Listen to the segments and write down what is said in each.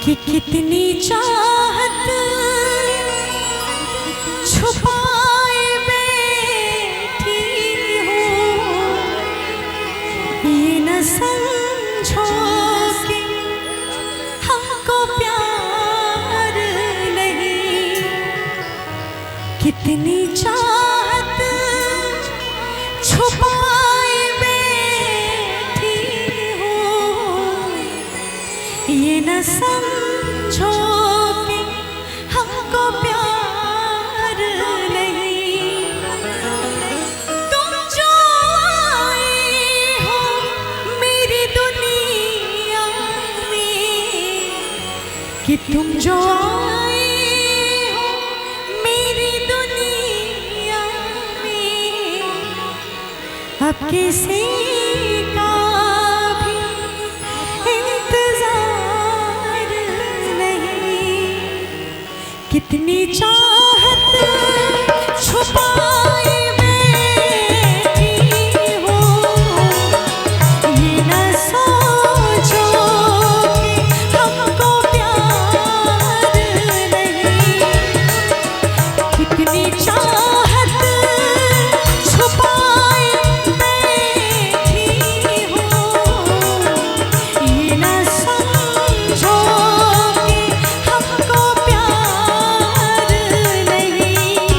कि कितनी चाहत छुपाए बैठी हूँ, ये न समझो कि हमको प्यार नहीं। कितनी चाहत छुपाए बैठी हूँ, ये न समझो कि हमको प्यार नहीं। तुम जो आए हो मेरी दुनिया में, कि तुम जो आए हो मेरी दुनिया में, अब किसी का भी इंतजार नहीं। कितनी चाहत छुपाए बैठी हूँ, ये न सोचो कि हमको प्यार नहीं। कितनी चाहत छुपाए बैठी हूँ, ये न समझो कि हमको प्यार नहीं।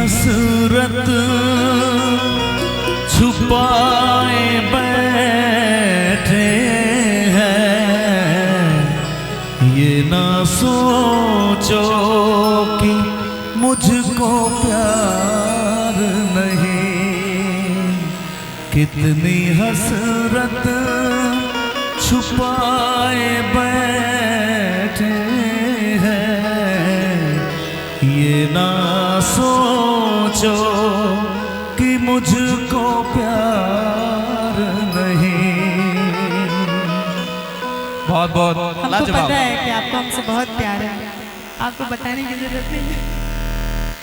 हसरत छुपाए बैठे हैं, ये ना सोचो कि मुझको प्यार नहीं। कितनी हसरत छुपाए बैठे हैं, ये ना सोचो कि मुझको प्यार नहीं। बहुत बहुत हमको पता है कि आपको हमसे बहुत प्यार है, आपको बताने की जरूरत नहीं है।